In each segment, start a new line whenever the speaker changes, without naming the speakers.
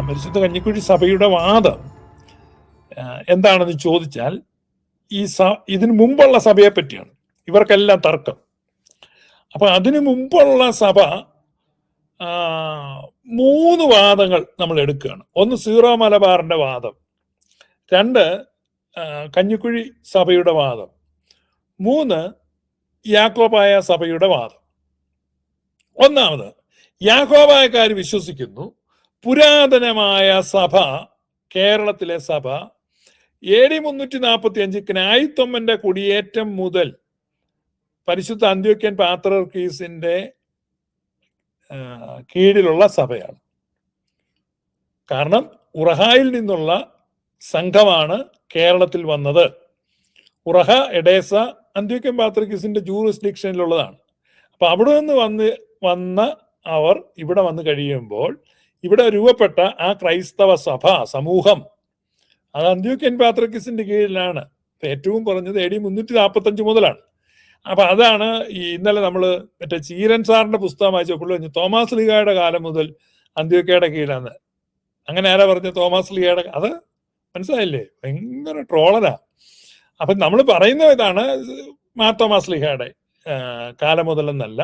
പരിശുദ്ധ കഞ്ഞിക്കുഴി സഭയുടെ വാദം എന്താണെന്ന് ചോദിച്ചാൽ ഇതിനു മുമ്പുള്ള സഭയെ പറ്റിയാണ് ഇവർക്കെല്ലാം തർക്കം. അപ്പൊ അതിനു മുമ്പുള്ള സഭ 3 വാദങ്ങൾ നമ്മൾ എടുക്കുകയാണ്. ഒന്ന് സീറോ മലബാറിന്റെ വാദം, 2 കഞ്ഞിക്കുഴി സഭയുടെ വാദം, 3 യാക്കോബായ സഭയുടെ വാദം. ഒന്നാമത്, യാക്കോബായക്കാർ വിശ്വസിക്കുന്നു പുരാതനമായ സഭ, കേരളത്തിലെ സഭ AD 345 ക്നായിത്തൊമ്മന്റെ കുടിയേറ്റം മുതൽ പരിശുദ്ധ അന്ത്യോക്യൻ പാത്രിയർക്കീസിന്റെ കീഴിലുള്ള സഭയാണ്. കാരണം ഉറഹായിൽ നിന്നുള്ള സംഘമാണ് കേരളത്തിൽ വന്നത്. ഉറഹ, എഡേസ അന്ത്യോക്യൻ പാത്രിയർക്കീസിന്റെ ജൂറിസ്ഡിക്ഷനിലുള്ളതാണ്. അപ്പൊ അവിടെ നിന്ന് വന്ന അവർ ഇവിടെ വന്നു കഴിയുമ്പോൾ ഇവിടെ രൂപപ്പെട്ട ആ ക്രൈസ്തവ സഭ സമൂഹം അത് അന്ത്യോക്യൻ പാത്രിയർക്കീസിന്റെ കീഴിലാണ്. ഏറ്റവും കുറഞ്ഞത് AD 345 മുതലാണ്. അപ്പൊ അതാണ് ഈ ഇന്നലെ നമ്മൾ മറ്റേ ചീരൻ സാറിന്റെ പുസ്തകം വായിച്ചപ്പോൾ തോമാസ് ലീഗയുടെ കാലം മുതൽ അന്ത്യോക്യയുടെ കീഴിലാണ്. അങ്ങനെ ആരാ പറഞ്ഞ? തോമാസ് ലീഗയുടെ. അത് മനസ്സിലായില്ലേ? ഭയങ്കര ട്രോളരാ. അപ്പൊ നമ്മൾ പറയുന്ന ഇതാണ് തോമാസ് ലീഗയുടെ കാലം മുതലെന്നല്ല,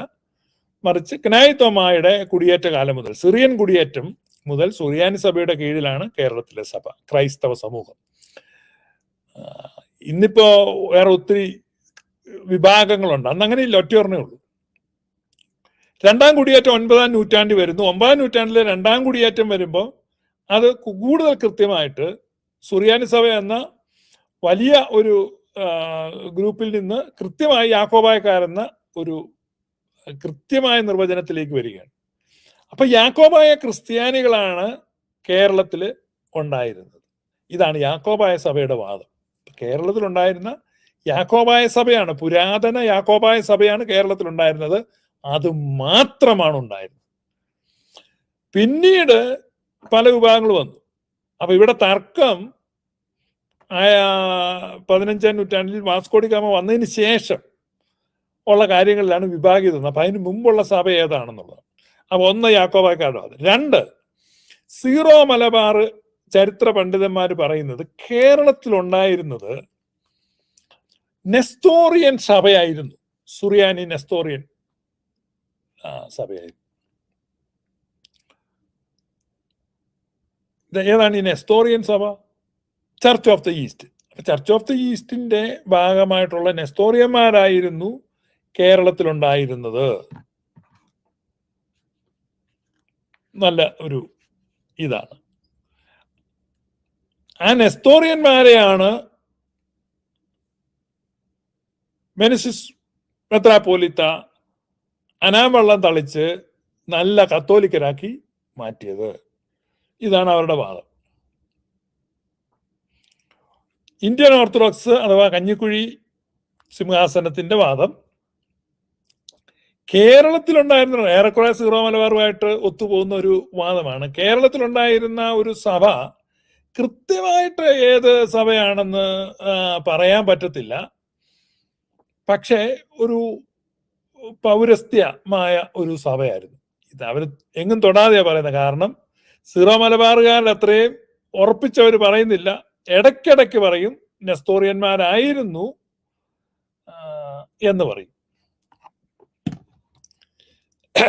മറിച്ച് ക്നായിത്തോമായുടെ കുടിയേറ്റ കാലം മുതൽ, സിറിയൻ കുടിയേറ്റം മുതൽ സുറിയാനി സഭയുടെ കീഴിലാണ് കേരളത്തിലെ സഭ, ക്രൈസ്തവ സമൂഹം. ഇന്നിപ്പോ വേറെ ഒത്തിരി വിഭാഗങ്ങളുണ്ട്, അന്ന് അങ്ങനെ ഇല്ല, ഒറ്റയൊരെണ്ണേ ഉള്ളൂ. 2ാം കുടിയേറ്റം 9ാം നൂറ്റാണ്ടിൽ വരുന്നു. 9ാം നൂറ്റാണ്ടിലെ 2ാം കുടിയേറ്റം വരുമ്പോൾ അത് കൂടുതൽ കൃത്യമായിട്ട് സുറിയാനി സഭ എന്ന വലിയ ഒരു ഗ്രൂപ്പിൽ നിന്ന് കൃത്യമായി യാക്കോബായക്കാരെന്ന ഒരു കൃത്യമായ നിർവചനത്തിലേക്ക് വരികയാണ്. അപ്പൊ യാക്കോബായ ക്രിസ്ത്യാനികളാണ് കേരളത്തിൽ ഉണ്ടായിരുന്നത്. ഇതാണ് യാക്കോബായ സഭയുടെ വാദം. കേരളത്തിൽ ഉണ്ടായിരുന്ന യാക്കോബായ സഭയാണ്, പുരാതന യാക്കോബായ സഭയാണ് കേരളത്തിൽ ഉണ്ടായിരുന്നത്. അത് മാത്രമാണ് ഉണ്ടായിരുന്നത്. പിന്നീട് പല വിഭാഗങ്ങൾ വന്നു. അപ്പൊ ഇവിടെ തർക്കം 15ാം നൂറ്റാണ്ടിൽ വാസ്കോഡി ഗാമ വന്നതിന് ശേഷം ഉള്ള കാര്യങ്ങളിലാണ് വിഭാഗീയത. അപ്പൊ അതിന് മുമ്പുള്ള സഭ ഏതാണെന്നുള്ളത്. അപ്പൊ 1 യാക്കോബായക്കാരുടെ വാദം. 2 സീറോ മലബാർ ചരിത്ര പണ്ഡിതന്മാർ പറയുന്നത് കേരളത്തിൽ ഉണ്ടായിരുന്നത് നെസ്തോറിയൻ സഭയായിരുന്നു. സുറിയാനി നെസ്തോറിയൻ സഭയായിരുന്നു. ഏതാണ് ഈ നെസ്തോറിയൻ സഭ? Church of the east. Church of the ഈസ്റ്റിന്റെ ഭാഗമായിട്ടുള്ള നെസ്തോറിയന്മാരായിരുന്നു കേരളത്തിലുണ്ടായിരുന്നത്. നല്ല ഒരു ഇതാണ്. ആ നെസ്തോറിയന്മാരെയാണ് മെനിസിസ് മെത്രാപ്പോലിത്ത അനാവെള്ളം തളിച്ച് നല്ല കത്തോലിക്കരാക്കി മാറ്റിയത്. ഇതാണ് അവരുടെ വാദം. ഇന്ത്യൻ ഓർത്തഡോക്സ് അഥവാ കഞ്ഞിക്കുഴി സിംഹാസനത്തിന്റെ വാദം കേരളത്തിലുണ്ടായിരുന്ന ഏറെക്കുറെ സീറോ മലബാറുമായിട്ട് ഒത്തുപോകുന്ന ഒരു വാദമാണ്. കേരളത്തിലുണ്ടായിരുന്ന ഒരു സഭ കൃത്യമായിട്ട് ഏത് സഭയാണെന്ന് പറയാൻ പറ്റത്തില്ല. പക്ഷേ ഒരു പൗരസ്ത്യമായ ഒരു സഭയായിരുന്നു ഇത്. അവർ എങ്ങും തൊടാതെയാ പറയുന്നത്. കാരണം സീറോ മലബാറുകാരുടെ അത്രയും ഉറപ്പിച്ചവർ പറയുന്നില്ല. ഇടയ്ക്കിടയ്ക്ക് പറയും നെസ്തോറിയന്മാരായിരുന്നു എന്ന് പറയും.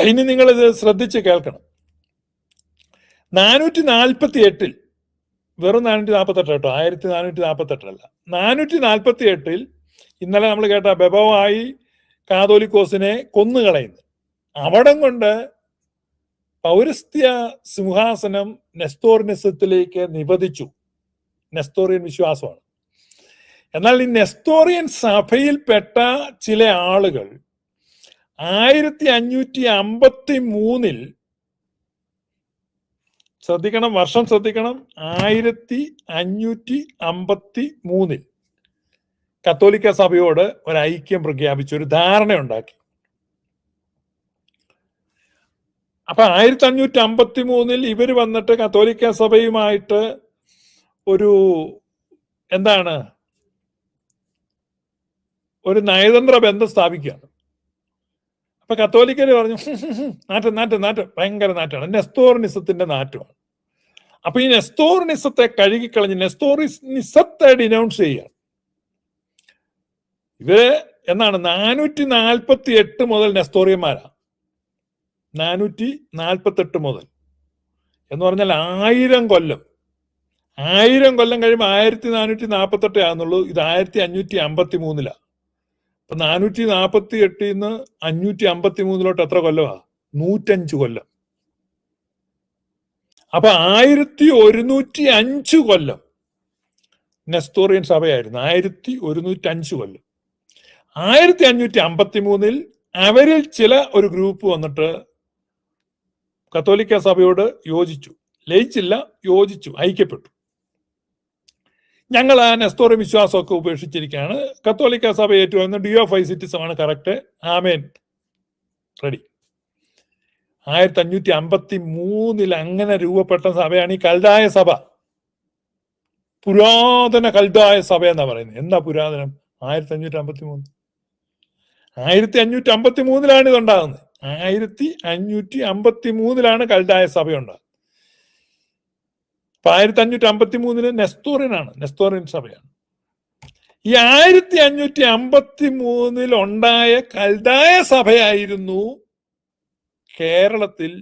ഇനി നിങ്ങളിത് ശ്രദ്ധിച്ച് കേൾക്കണം. 448 വെറും 448 കേട്ടോ, 1448 അല്ല, 448 ഇന്നലെ നമ്മൾ കേട്ട ബെബവായി കാതോലിക്കോസിനെ കൊന്നുകളയുന്നു. അവിടം കൊണ്ട് പൗരസ്ത്യ സിംഹാസനം നെസ്തോറിനിസത്തിലേക്ക് നിപതിച്ചു. നെസ്തോറിയൻ വിശ്വാസമാണ്. എന്നാൽ ഈ നെസ്തോറിയൻ സഭയിൽപ്പെട്ട ചില ആളുകൾ 1553 ശ്രദ്ധിക്കണം, വർഷം ശ്രദ്ധിക്കണം, 1553 കത്തോലിക്ക സഭയോട് ഒരു ഐക്യം പ്രഖ്യാപിച്ചു, ഒരു ധാരണ ഉണ്ടാക്കി. അപ്പൊ 1553 ഇവർ വന്നിട്ട് കത്തോലിക്ക സഭയുമായിട്ട് ഒരു ഒരു നയതന്ത്ര ബന്ധം സ്ഥാപിക്കുകയാണ്. അപ്പൊ കത്തോലിക്കര് പറഞ്ഞു നാറ്റം ഭയങ്കര നാറ്റാണ്, നെസ്തോറിനിസത്തിന്റെ നാറ്റമാണ്. അപ്പൊ ഈ നെസ്തോറിനിസത്തെ കഴുകിക്കളഞ്ഞ് നെസ്തോറിനിസത്തെ ഡിനൗൺസ് ചെയ്യുക. ഇവര് എന്നാണ് 448 മുതൽ നെസ്തോറിയന്മാരാ. 448 മുതൽ എന്ന് പറഞ്ഞാൽ 1000 കൊല്ലം. 1000 കൊല്ലം കഴിയുമ്പോൾ 1448 ആകുന്നുള്ളൂ. ഇത് 1553 അപ്പൊ 448 553 എത്ര കൊല്ലമാ? 105 കൊല്ലം. അപ്പൊ 1105 കൊല്ലം നെസ്തോറിയൻ സഭയായിരുന്നു. 1105 കൊല്ലം. 1553 അവരിൽ ചില ഒരു ഗ്രൂപ്പ് വന്നിട്ട് കത്തോലിക്ക സഭയോട് യോജിച്ചു. ലയിച്ചില്ല, യോജിച്ചു, ഐക്യപ്പെട്ടു. ഞങ്ങൾ ആ നെസ്തോറിയൻ വിശ്വാസമൊക്കെ ഉപേക്ഷിച്ചിരിക്കുകയാണ്, കത്തോലിക്ക സഭ ഏറ്റുവരുന്ന ഡിയോഫൈസിറ്റിസം ആണ് കറക്റ്റ്, ആമേൻ, റെഡി. 1553 അങ്ങനെ രൂപപ്പെട്ട സഭയാണ് ഈ കൽദായ സഭ. പുരാതന കൽദായ സഭ എന്നാ പറയുന്നത്. എന്താ പുരാതനം? 1553. 1553 ഇതുണ്ടാകുന്നത്. 1553 കൽദായ സഭ ഉണ്ടാകുന്നത്. 1553 നെസ്തോറിയൻ സഭയാണ്. ഈ 1553 ഉണ്ടായ കൽദായ സഭയായിരുന്നു കേരളത്തിൽ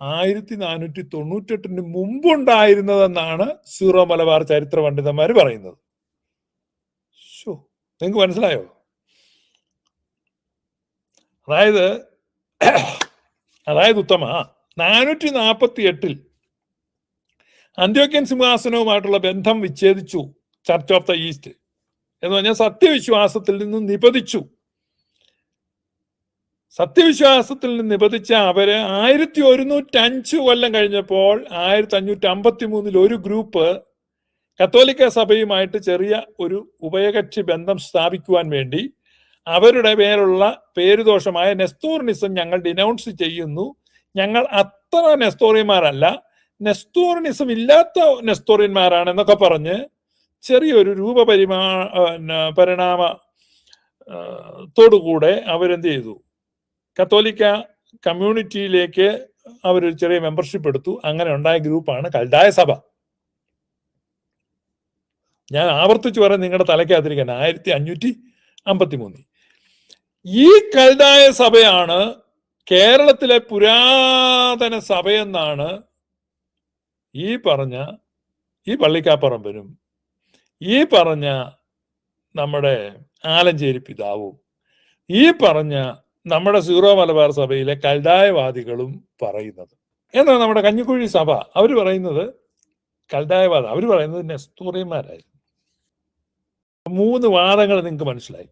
1498 മുമ്പുണ്ടായിരുന്നതെന്നാണ് സീറോ മലബാർ ചരിത്ര പണ്ഡിതന്മാർ പറയുന്നത്. നിങ്ങൾക്ക് മനസ്സിലായോ? അതായത് ഉത്തമ 448 അന്ത്യോക്യൻ സിംഹാസനവുമായിട്ടുള്ള ബന്ധം വിച്ഛേദിച്ചു ചർച്ച് ഓഫ് ദ ഈസ്റ്റ് എന്ന് പറഞ്ഞാൽ സത്യവിശ്വാസത്തിൽ നിന്നും നിപതിച്ചു. സത്യവിശ്വാസത്തിൽ നിന്ന് നിപതിച്ച അവര് 1105 കൊല്ലം കഴിഞ്ഞപ്പോൾ 1553 ഒരു ഗ്രൂപ്പ് കത്തോലിക്ക സഭയുമായിട്ട് ചെറിയ ഒരു ഉഭയകക്ഷി ബന്ധം സ്ഥാപിക്കുവാൻ വേണ്ടി അവരുടെ പേരുള്ള പേരുദോഷമായ നെസ്തോറിനിസം ഞങ്ങൾ ഡിനൗൺസ് ചെയ്യുന്നു, ഞങ്ങൾ അത്ര നെസ്തോറിയന്മാരല്ല, നെസ്തോറിനിസം ഇല്ലാത്ത നെസ്തോറിയന്മാരാണെന്നൊക്കെ പറഞ്ഞ് ചെറിയൊരു പരിണാമത്തോടുകൂടെ അവരെന്ത് ചെയ്തു? കത്തോലിക്ക കമ്മ്യൂണിറ്റിയിലേക്ക് അവരൊരു ചെറിയ മെമ്പർഷിപ്പ് എടുത്തു. അങ്ങനെ ഉണ്ടായ ഗ്രൂപ്പാണ് കൽദായ സഭ. ഞാൻ ആവർത്തിച്ചു പറയാൻ നിങ്ങളുടെ തലയ്ക്കകത്തിരിക്കാൻ 1553 ഈ കൽദായ സഭയാണ് കേരളത്തിലെ പുരാതന സഭയെന്നാണ് ഈ പറഞ്ഞ ഈ പള്ളിക്കാപ്പറമ്പനും ഈ പറഞ്ഞ നമ്മുടെ ആലഞ്ചേരി പിതാവും ഈ പറഞ്ഞ നമ്മുടെ സീറോ മലബാർ സഭയിലെ കൽദായവാദികളും പറയുന്നത്. എന്നാൽ നമ്മുടെ കഞ്ഞിക്കുഴി സഭ അവർ പറയുന്നത് കൽദായവാദം, അവർ പറയുന്നത് നെസ്തോറിയന്മാരായിരുന്നു. 3 വാദങ്ങൾ നിങ്ങൾക്ക് മനസ്സിലായി.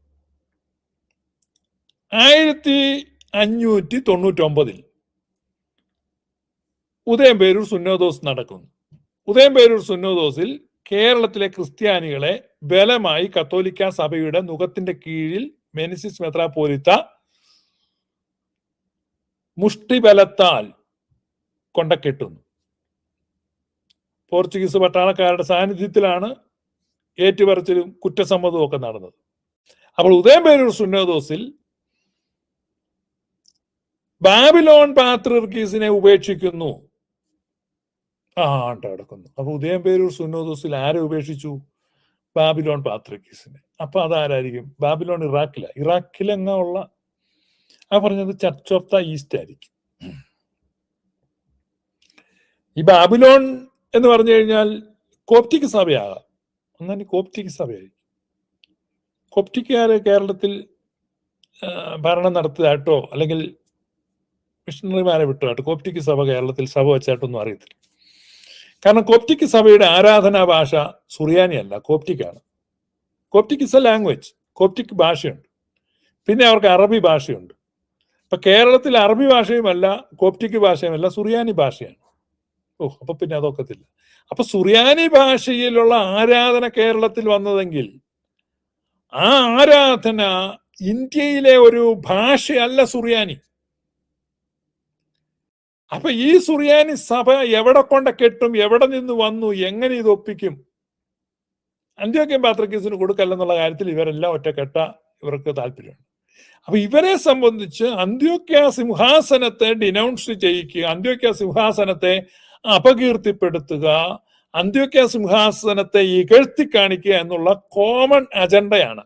1599 ഉദയംപേരൂർ സുന്നോദോസ് നടക്കുന്നു. ഉദയംപേരൂർ സുന്നോദോസിൽ കേരളത്തിലെ ക്രിസ്ത്യാനികളെ ബലമായി കത്തോലിക്ക സഭയുടെ നുകത്തിന്റെ കീഴിൽ മെനിസിസ് മെത്രാപ്പോലിത്ത മുഷ്ടിബലത്താൽ കൊണ്ടക്കെട്ടുന്നു. പോർച്ചുഗീസ് പട്ടാളക്കാരുടെ സാന്നിധ്യത്തിലാണ് ഏറ്റുപറച്ചിലും കുറ്റസമ്മതവും ഒക്കെ നടന്നത്. അപ്പോൾ ഉദയംപേരൂർ സുന്നോദോസിൽ ബാബിലോൺ പാത്രിയർക്കീസിനെ ഉപേക്ഷിക്കുന്നു. കിടക്കുന്നു. അപ്പൊ ഉദയംപേരൂർ സുന്നോദോസിൽ ആരെ ഉപേക്ഷിച്ചു? ബാബിലോൺ പാത്രിയർക്കീസിനെ. അപ്പൊ അതാരായിരിക്കും? ബാബിലോൺ ഇറാഖിലെങ്ങുള്ള പറഞ്ഞത് ചർച്ച് ഓഫ് ദ ഈസ്റ്റ് ആയിരിക്കും. ഈ ബാബിലോൺ എന്ന് പറഞ്ഞു കഴിഞ്ഞാൽ കോപ്റ്റിക് സഭയാകാം. ഒന്നാം കോപ്റ്റിക് സഭയായിരിക്കും. കോപ്റ്റിക്കുകാര് കേരളത്തിൽ ഭരണം നടത്തിയതായിട്ടോ അല്ലെങ്കിൽ മിഷണറിമാരെ വിട്ടതായിട്ടോ കോപ്റ്റിക് സഭ കേരളത്തിൽ സഭ വെച്ചായിട്ടൊന്നും അറിയത്തില്ല. കാരണം കോപ്റ്റിക് സഭയുടെ ആരാധനാ ഭാഷ സുറിയാനി അല്ല, കോപ്റ്റിക്കാണ്. Coptic is a language. Coptic ഭാഷയുണ്ട്, പിന്നെ അവർക്ക് അറബി ഭാഷയുണ്ട്. ഇപ്പൊ കേരളത്തിൽ അറബി ഭാഷയുമല്ല, കോപ്റ്റിക് ഭാഷയുമല്ല, സുറിയാനി ഭാഷയാണ്. അപ്പൊ പിന്നെ അതൊക്കത്തില്ല. അപ്പൊ സുറിയാനി ഭാഷയിലുള്ള ആരാധന കേരളത്തിൽ വന്നതെങ്കിൽ ആ ആരാധന ഇന്ത്യയിലെ ഒരു ഭാഷയല്ല സുറിയാനി. അപ്പൊ ഈ സുറിയാനി സഭ എവിടെ കൊണ്ട് കെട്ടും, എവിടെ നിന്ന് വന്നു, എങ്ങനെ ഇത് ഒപ്പിക്കും? അന്ത്യോക്യൻ പാത്രിയർക്കീസിന് കൊടുക്കല്ലെന്നുള്ള കാര്യത്തിൽ ഇവരെല്ലാം ഒറ്റക്കെട്ട, ഇവർക്ക് താല്പര്യമാണ്. അപ്പൊ ഇവരെ സംബന്ധിച്ച് അന്ത്യോക്യ സിംഹാസനത്തെ ഡിനൗൺസ് ചെയ്യിക്കുക, അന്ത്യോക്യ സിംഹാസനത്തെ അപകീർത്തിപ്പെടുത്തുക, അന്ത്യോക്യ സിംഹാസനത്തെ ഇകഴ്ത്തി കാണിക്കുക എന്നുള്ള കോമൺ അജണ്ടയാണ്.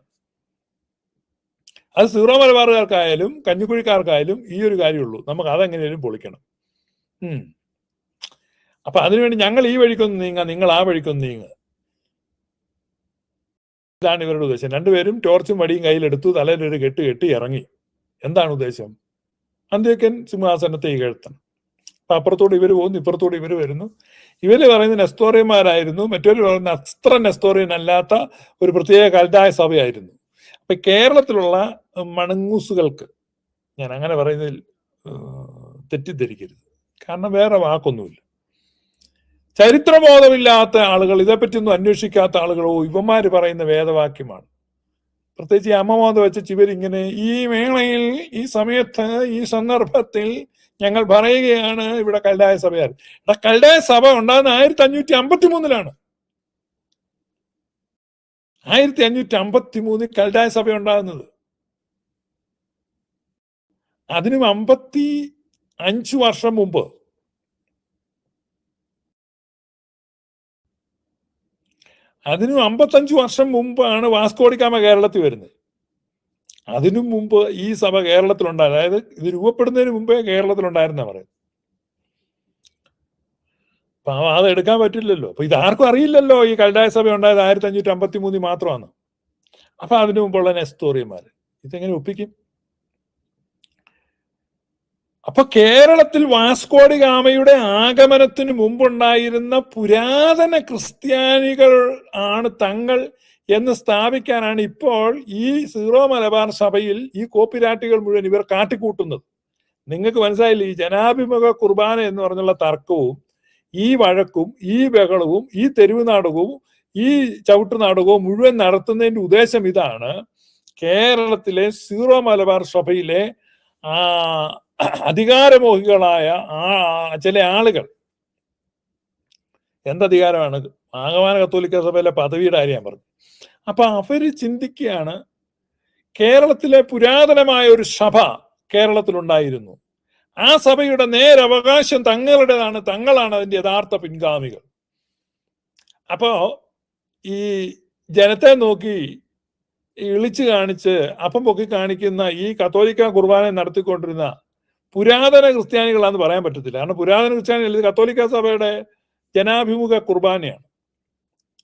അത് സീറോ മലബാറുകാർക്കായാലും കഞ്ഞിക്കുഴിക്കാർക്കായാലും ഈ ഒരു കാര്യമുള്ളൂ, നമുക്ക് അതെങ്ങനെയും പൊളിക്കണം. അപ്പൊ അതിനുവേണ്ടി ഞങ്ങൾ ഈ വഴിക്കൊന്ന് നീങ്ങുക, നിങ്ങൾ ആ വഴിക്കൊന്ന് നീങ്ങുക, ഇതാണ് ഇവരുടെ ഉദ്ദേശം. രണ്ടുപേരും ടോർച്ചും വടിയും കയ്യിലെടുത്തു, തലയിലൊരു കെട്ട് കെട്ടി ഇറങ്ങി. എന്താണ് ഉദ്ദേശം? അന്ത്യോക്യൻ സിംഹാസനത്തെ ഇകഴ്ത്തണം. അപ്പൊ അപ്പുറത്തോട് ഇവർ പോകുന്നു, ഇപ്പുറത്തോട് ഇവർ വരുന്നു. ഇവര് പറയുന്നത് നെസ്തോറിയന്മാരായിരുന്നു, മറ്റൊരു പറയുന്ന അത്ര നെസ്തോറിയൻ അല്ലാത്ത ഒരു പ്രത്യേക കൽതായ സഭയായിരുന്നു. അപ്പൊ കേരളത്തിലുള്ള മണങ്ങൂസുകൾക്ക്, ഞാൻ അങ്ങനെ പറയുന്നതിൽ തെറ്റിദ്ധരിക്കരുത്, കാരണം വേറെ വാക്കൊന്നുമില്ല. ചരിത്രബോധമില്ലാത്ത ആളുകൾ, ഇതേപ്പറ്റിയൊന്നും അന്വേഷിക്കാത്ത ആളുകളോ ഇവന്മാര് പറയുന്ന വേദവാക്യമാണ്. പ്രത്യേകിച്ച് ഈ അമ്മമാത വെച്ച് ഇവരിങ്ങനെ ഈ വേളയിൽ, ഈ സമയത്ത്, ഈ സന്ദർഭത്തിൽ ഞങ്ങൾ പറയുകയാണ് ഇവിടെ കൽതായ സഭയാർ. കൽതായ സഭ ഉണ്ടാകുന്ന 1553 1553 കൽതായ സഭ ഉണ്ടാകുന്നത്. അതിനും 55 വർഷം മുമ്പ്, അതിനും 55 വർഷം മുമ്പാണ് വാസ്കോഡിഗാമ കേരളത്തിൽ വരുന്നത്. അതിനു മുമ്പ് ഈ സഭ കേരളത്തിലുണ്ടായിരുന്നു. അതായത് ഇത് രൂപപ്പെടുന്നതിന് മുമ്പേ കേരളത്തിലുണ്ടായിരുന്ന പറയുന്നത്. അപ്പൊ അത് എടുക്കാൻ പറ്റില്ലല്ലോ. അപ്പൊ ഇതാർക്കും അറിയില്ലല്ലോ ഈ കൽതായ സഭ ഉണ്ടായത് 1553 മാത്രമാണ്. അപ്പൊ അതിനു മുമ്പുള്ള നെസ്തോറിയന്മാര് ഇതെങ്ങനെ ഒപ്പിക്കും? അപ്പൊ കേരളത്തിൽ വാസ്കോഡിഗാമയുടെ ആഗമനത്തിന് മുമ്പുണ്ടായിരുന്ന പുരാതന ക്രിസ്ത്യാനികൾ ആണ് തങ്ങൾ എന്ന് സ്ഥാപിക്കാനാണ് ഇപ്പോൾ ഈ സീറോ മലബാർ സഭയിൽ ഈ കോപ്പിരാട്ടികൾ മുഴുവൻ ഇവർ കാട്ടിക്കൂട്ടുന്നത്. നിങ്ങൾക്ക് മനസ്സിലായില്ല, ഈ ജനാഭിമുഖ കുർബാന എന്ന് പറഞ്ഞുള്ള തർക്കവും ഈ വഴക്കും ഈ ബഹളവും ഈ തെരുവ് നാടകവും ഈ ചവിട്ടു നാടകവും മുഴുവൻ നടത്തുന്നതിന്റെ ഉദ്ദേശം ഇതാണ്. കേരളത്തിലെ സീറോ മലബാർ സഭയിലെ അധികാരമോഹികളായ ചില ആളുകൾ, എന്തധികാരമാണ്? ആഗമന കത്തോലിക്ക സഭയിലെ പദവിയുടെ കാര്യം ഞാൻ പറഞ്ഞു. അപ്പൊ അവര് ചിന്തിക്കുകയാണ്, കേരളത്തിലെ പുരാതനമായ ഒരു സഭ കേരളത്തിലുണ്ടായിരുന്നു, ആ സഭയുടെ നേരവകാശം തങ്ങളുടേതാണ്, തങ്ങളാണ് അതിന്റെ യഥാർത്ഥ പിൻഗാമികൾ. അപ്പോ ഈ ജനത്തെ നോക്കി ഇളിച്ചു കാണിച്ച് അപ്പം പൊക്കി കാണിക്കുന്ന ഈ കത്തോലിക്ക കുർബാന നടത്തിക്കൊണ്ടിരുന്ന പുരാതന ക്രിസ്ത്യാനികളാന്ന് പറയാൻ പറ്റത്തില്ല. കാരണം പുരാതന ക്രിസ്ത്യാനികൾ ഇത് കത്തോലിക്ക സഭയുടെ ജനാഭിമുഖ കുർബാനയാണ്.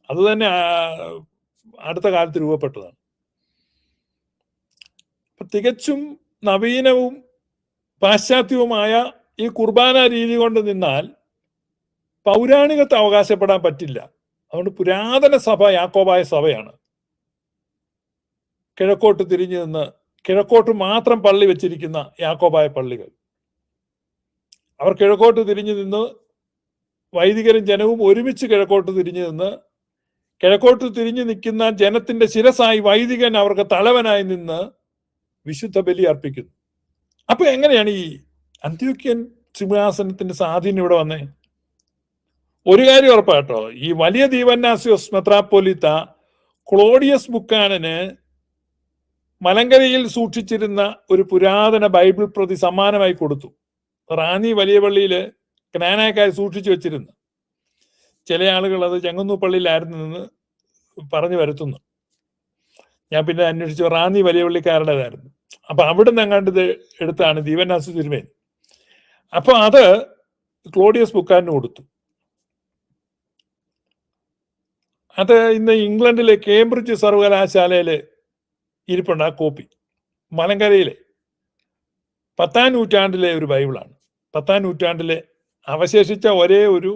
അത് തന്നെ അടുത്ത കാലത്ത് രൂപപ്പെട്ടതാണ്. തികച്ചും നവീനവും പാശ്ചാത്യവുമായ ഈ കുർബാന രീതി കൊണ്ട് നിന്നാൽ പൗരാണികത്തെ അവകാശപ്പെടാൻ പറ്റില്ല. അതുകൊണ്ട് പുരാതന സഭ യാക്കോബായ സഭയാണ്. കിഴക്കോട്ട് തിരിഞ്ഞു നിന്ന് കിഴക്കോട്ട് മാത്രം പള്ളി വെച്ചിരിക്കുന്ന യാക്കോബായ പള്ളികൾ. അവർ കിഴക്കോട്ട് തിരിഞ്ഞു നിന്ന്, വൈദികരും ജനവും ഒരുമിച്ച് കിഴക്കോട്ട് തിരിഞ്ഞു നിന്ന്, കിഴക്കോട്ട് തിരിഞ്ഞു നിൽക്കുന്ന ജനത്തിന്റെ ശിരസായി വൈദികൻ അവർക്ക് തലവനായി നിന്ന് വിശുദ്ധ ബലി അർപ്പിക്കുന്നു. അപ്പൊ എങ്ങനെയാണ് ഈ അന്ത്യോക്യൻ സിംഹാസനത്തിന്റെ സ്വാധീനം ഇവിടെ വന്നേ? ഒരു കാര്യം ഉറപ്പാട്ടോ, ഈ വലിയ ദീവന്നാസ്യോസ് മെത്രാപ്പോലീത്ത ക്ലോഡിയസ് ബുക്കാനന് മലങ്കരയിൽ സൂക്ഷിച്ചിരുന്ന ഒരു പുരാതന ബൈബിൾ പ്രതി സമ്മാനമായി കൊടുത്തു. റാന്നി വലിയ പള്ളിയില് ക്നാനായക്കാർ സൂക്ഷിച്ചു വെച്ചിരുന്നു. ചില ആളുകൾ അത് ചെങ്ങന്നൂർ പള്ളിയിലായിരുന്നെന്ന് പറഞ്ഞു വരുത്തുന്നു. ഞാൻ പിന്നെ അന്വേഷിച്ചു, റാന്നി വലിയ പള്ളിക്കാരുടേതായിരുന്നു. അപ്പൊ അവിടെ നിന്ന് അങ്ങാണ്ട് ഇത് എടുത്താണ് ദീവന്നാസ്യ തിരുമേനി. അപ്പൊ അത് ക്ലോഡിയസ് ബുക്കാനന് കൊടുത്തു. അത് ഇന്ന് ഇംഗ്ലണ്ടിലെ കേംബ്രിഡ്ജ് സർവകലാശാലയില് ഇരിപ്പുണ്ട് ആ കോപ്പി. മലങ്കരയിലെ 10ാം നൂറ്റാണ്ടിലെ ഒരു ബൈബിളാണ്. 10ാം നൂറ്റാണ്ടിലെ അവശേഷിച്ച ഒരേ ഒരു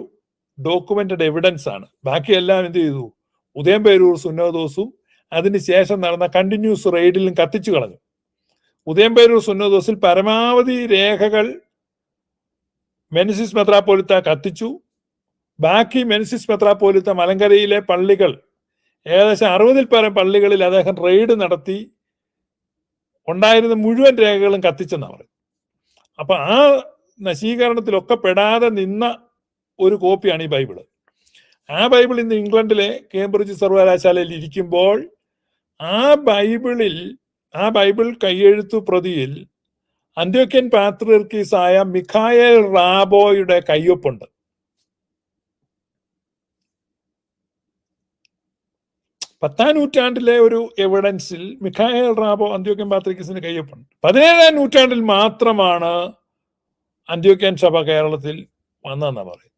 ഡോക്യുമെന്റഡ് എവിഡൻസ് ആണ്. ബാക്കിയെല്ലാം എന്ത് ചെയ്തു? ഉദയംപേരൂർ സുന്നോദോസും അതിനുശേഷം നടന്ന കണ്ടിന്യൂസ് റെയ്ഡിലും കത്തിച്ചു കളഞ്ഞു. ഉദയംപേരൂർ സുന്നോദോസിൽ പരമാവധി രേഖകൾ മെനിസിസ് മെത്രാപ്പോലിത്ത കത്തിച്ചു. ബാക്കി മെനിസിസ് മെത്രാപ്പോലിത്ത മലങ്കരയിലെ പള്ളികൾ, ഏകദേശം 60-ൽ പരം പള്ളികളിൽ അദ്ദേഹം റെയ്ഡ് നടത്തി ഉണ്ടായിരുന്ന മുഴുവൻ രേഖകളും കത്തിച്ചെന്നാണ് പറയുന്നത്. അപ്പൊ ആ നശീകരണത്തിലൊക്കെ പെടാതെ നിന്ന ഒരു കോപ്പിയാണ് ഈ ബൈബിള്. ആ ബൈബിൾ ഇന്ന് ഇംഗ്ലണ്ടിലെ കേംബ്രിഡ്ജ് സർവകലാശാലയിൽ ഇരിക്കുമ്പോൾ ആ ബൈബിൾ കയ്യെഴുത്തു പ്രതിയിൽ അന്ത്യോക്യൻ പാത്രിയർക്കീസായ മിഖായേൽ റാബോയുടെ കയ്യൊപ്പുണ്ട്. 10-ാം നൂറ്റാണ്ടിലെ ഒരു എവിഡൻസിൽ മിഖായേൽ റാബോ അന്ത്യോക്യൻ പാത്രിക്കസിന് കയ്യൊപ്പുണ്ട്. 17-ാം നൂറ്റാണ്ടിൽ മാത്രമാണ് അന്ത്യോക്യൻ സഭ കേരളത്തിൽ വന്നതെന്നാണ് പറയുന്നത്.